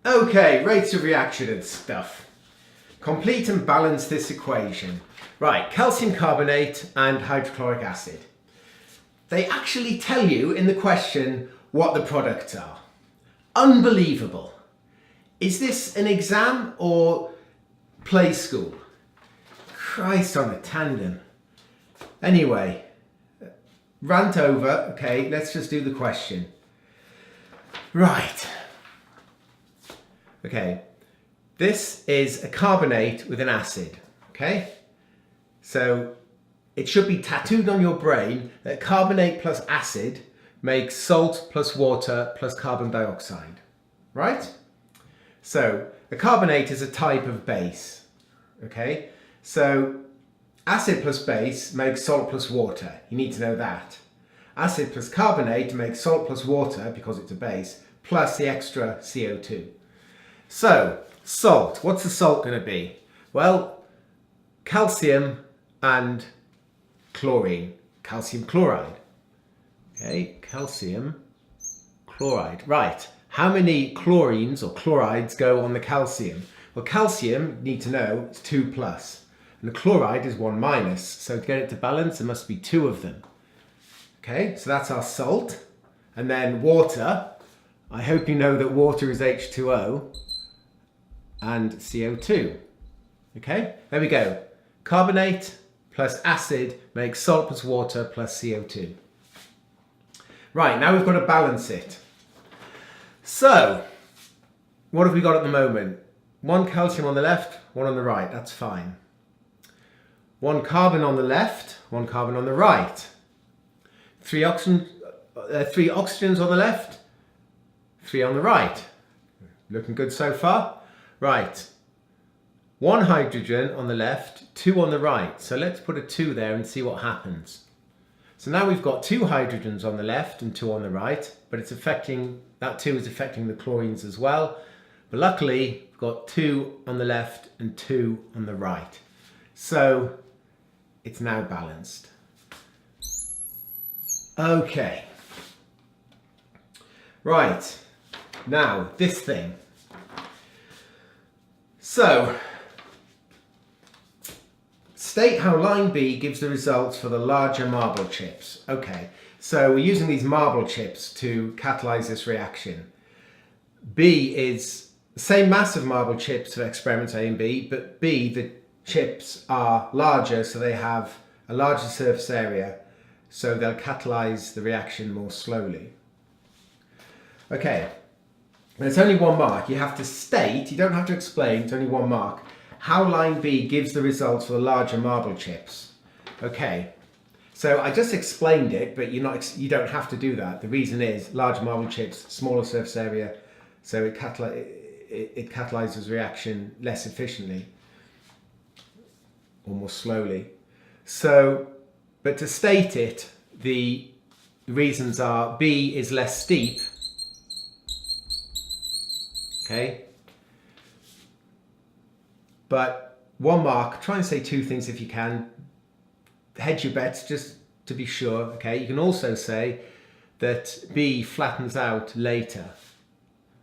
Okay, rates of reaction and stuff. Complete and balance this equation. Right, calcium carbonate and hydrochloric acid. They actually tell you in the question what the products are. Unbelievable. Is this an exam or play school? Christ on a tandem. Anyway, rant over. Okay, let's just do the question. Right. Okay, this is a carbonate with an acid, okay? So it should be tattooed on your brain that carbonate plus acid makes salt plus water plus carbon dioxide, right? So a carbonate is a type of base, okay? So acid plus base makes salt plus water. You need to know that. Acid plus carbonate makes salt plus water, because it's a base, plus the extra CO2. So, salt. What's the salt going to be? Well, calcium and chlorine. Calcium chloride. Okay, calcium chloride. Right. How many chlorines or chlorides go on the calcium? Well, calcium, you need to know, is 2 plus. And the chloride is 1 minus. So to get it to balance, there must be 2 of them. Okay, so that's our salt. And then water. I hope you know that water is H2O. And CO2. Okay, there we go. Carbonate plus acid makes salt plus water plus CO2. Right, now we've got to balance it. So, what have we got at the moment? 1 calcium on the left, 1 on the right, that's fine. 1 carbon on the left, 1 carbon on the right. 3 oxygens on the left, 3 on the right. Looking good so far. Right, 1 hydrogen on the left, 2 on the right. So let's put a 2 there and see what happens. So now we've got 2 hydrogens on the left and 2 on the right, but it's affecting, that 2 is affecting the chlorines as well. But luckily, we've got 2 on the left and 2 on the right. So it's now balanced. Okay. Right, now this thing. So, state how line B gives the results for the larger marble chips. Okay, so we're using these marble chips to catalyze this reaction. B is the same mass of marble chips for experiments A and B, but B, the chips are larger, so they have a larger surface area, so they'll catalyze the reaction more slowly. Okay. There's only 1 mark. You have to state, you don't have to explain, it's only 1 mark, how line B gives the results for the larger marble chips. Okay, so I just explained it, but you don't have to do that. The reason is large marble chips, smaller surface area, so it catalyzes reaction less efficiently or more slowly. So, but to state it, the reasons are B is less steep. Okay, but 1 mark, try and say 2 things if you can. Hedge your bets just to be sure. Okay, you can also say that B flattens out later.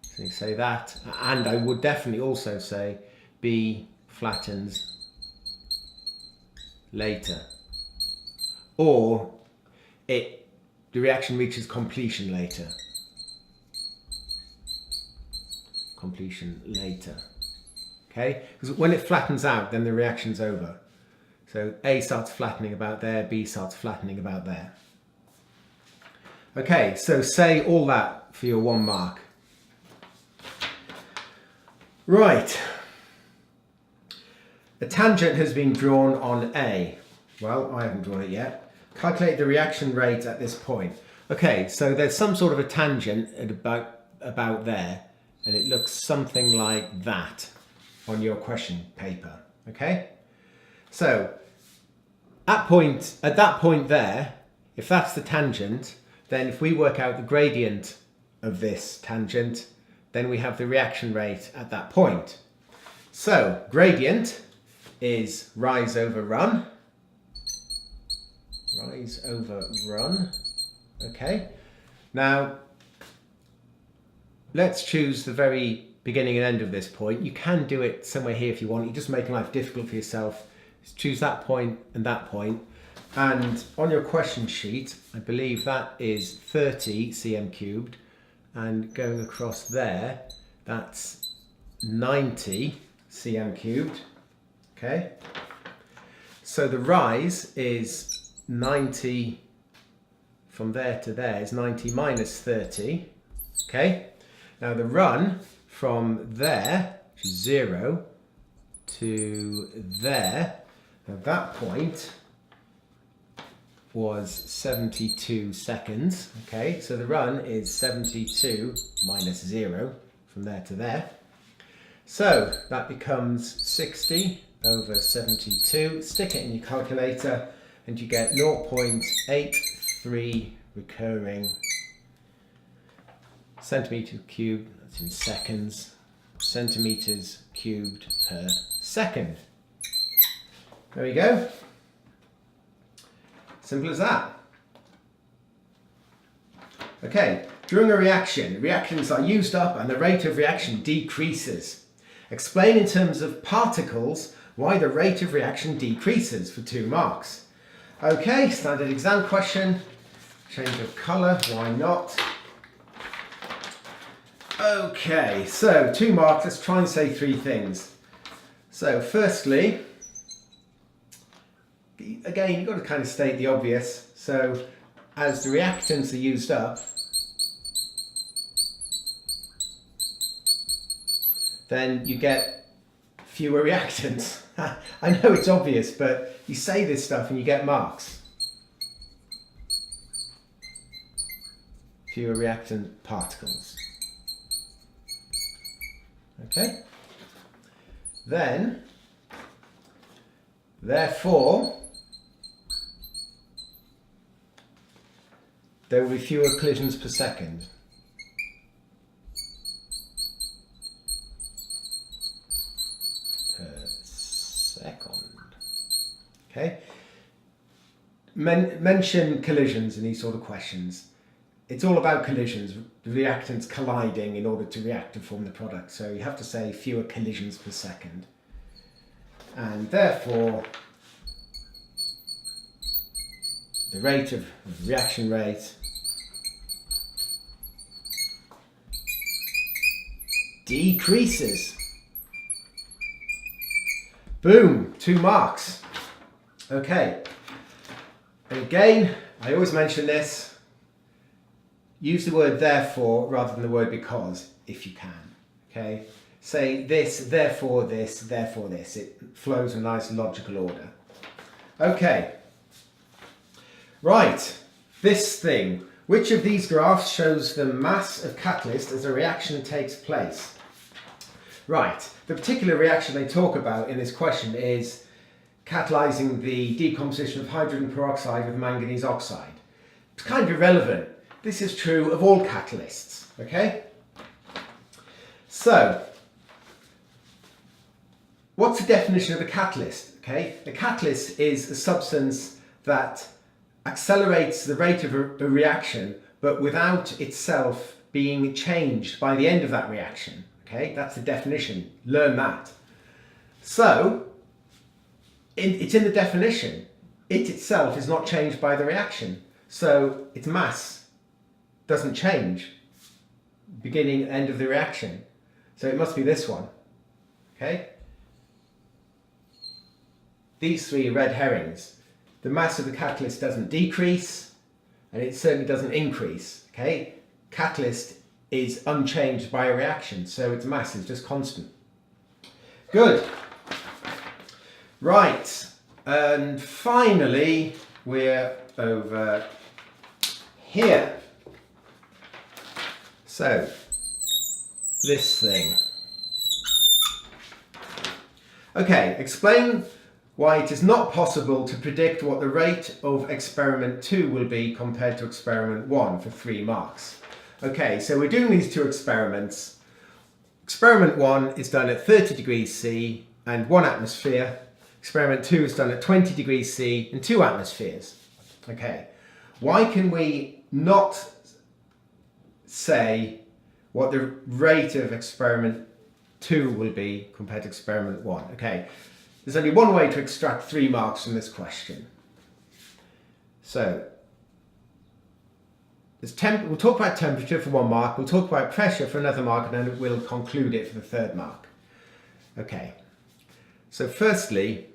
So you say that, and I would definitely also say B flattens later. Or the reaction reaches completion later. Completion later. Okay, because when it flattens out, then the reaction's over. So A starts flattening about there, B starts flattening about there. Okay, so say all that for your 1 mark. Right. A tangent has been drawn on A. Well, I haven't drawn it yet. Calculate the reaction rate at this point. Okay, so there's some sort of a tangent at about there. And it looks something like that on your question paper, okay? So, at that point there, if that's the tangent, then if we work out the gradient of this tangent, then we have the reaction rate at that point. So, gradient is rise over run. Rise over run, okay? Now, let's choose the very beginning and end of this point. You can do it somewhere here if you want. You're just making life difficult for yourself. Just choose that point and that point. And on your question sheet, I believe that is 30 cm cubed. And going across there, that's 90 cm cubed. Okay. So the rise is 90 from there to there is 90 minus 30. Okay. Now the run from there, which is 0, to there, at that point was 72 seconds. Okay, so the run is 72 minus 0 from there to there. So that becomes 60 over 72. Stick it in your calculator and you get 0.83 recurring centimetre cubed, that's in seconds, centimetres cubed per second. There we go. Simple as that. Okay, during a reaction, reactants are used up and the rate of reaction decreases. Explain in terms of particles why the rate of reaction decreases for 2 marks. Okay, standard exam question. Change of colour, why not? Okay, so 2 marks, let's try and say 3 things. So firstly, again, you've got to kind of state the obvious. So as the reactants are used up, then you get fewer reactants. I know it's obvious, but you say this stuff and you get marks. Fewer reactant particles. Okay. Then, therefore, there will be fewer collisions per second. Okay. Mention collisions in these sort of questions. It's all about collisions, the reactants colliding in order to react to form the product. So you have to say fewer collisions per second. And therefore, the rate of reaction rate decreases. Boom, 2 marks. Okay, and again, I always mention this, use the word therefore rather than the word because, if you can, okay? Say this, therefore this, therefore this. It flows in a nice logical order. Okay, right, this thing. Which of these graphs shows the mass of catalyst as a reaction takes place? Right, the particular reaction they talk about in this question is catalyzing the decomposition of hydrogen peroxide with manganese oxide. It's kind of irrelevant. This is true of all catalysts, okay? So, what's the definition of a catalyst? Okay, a catalyst is a substance that accelerates the rate of a reaction, but without itself being changed by the end of that reaction. Okay, that's the definition. Learn that. So, it's in the definition. It itself is not changed by the reaction. So, its mass doesn't change beginning and end of the reaction. So, it must be this one. Okay? These 3 are red herrings. The mass of the catalyst doesn't decrease, and it certainly doesn't increase. Okay? Catalyst is unchanged by a reaction, so its mass is just constant. Good. Right, and finally we're over here. So, this thing. Okay, explain why it is not possible to predict what the rate of experiment 2 will be compared to experiment 1 for 3 marks. Okay, so we're doing these 2 experiments. Experiment 1 is done at 30 degrees C and 1 atmosphere. Experiment 2 is done at 20 degrees C and 2 atmospheres. Okay, why can we not say what the rate of experiment 2 will be compared to experiment 1. Okay, there's only one way to extract 3 marks from this question. So, we'll talk about temperature for 1 mark, we'll talk about pressure for another mark, and then we'll conclude it for the 3rd mark. Okay, so firstly,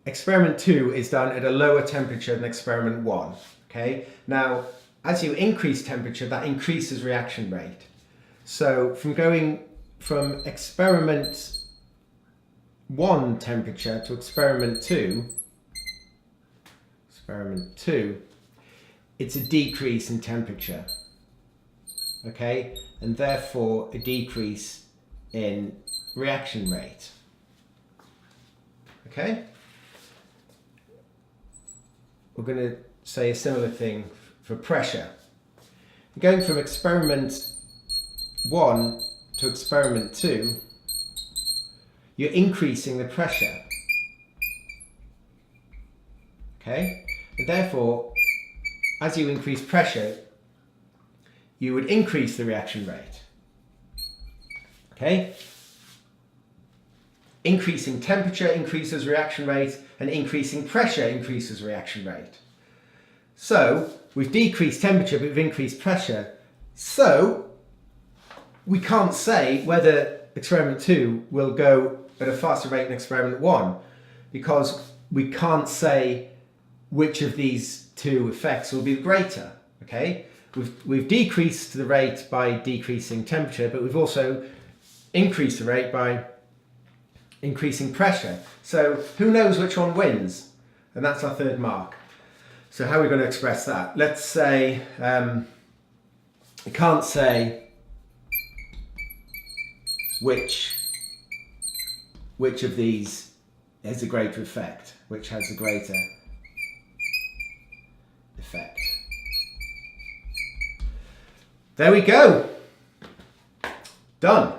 experiment 2 is done at a lower temperature than experiment 1. Okay, now as you increase temperature, that increases reaction rate. So from going from experiment 1 temperature to experiment 2, it's a decrease in temperature. Okay, and therefore a decrease in reaction rate. Okay, we're going to say a similar thing for pressure. Going from experiment 1 to experiment 2, you're increasing the pressure. Okay, and therefore, as you increase pressure, you would increase the reaction rate. Okay, increasing temperature increases reaction rate, and increasing pressure increases reaction rate. So we've decreased temperature, but we've increased pressure. So we can't say whether experiment 2 will go at a faster rate than experiment 1, because we can't say which of these 2 effects will be greater. Okay, we've decreased the rate by decreasing temperature, but we've also increased the rate by increasing pressure. So who knows which one wins? And that's our 3rd mark. So how are we going to express that? Let's say, we can't say which of these has a greater effect, which has a greater effect. There we go. Done.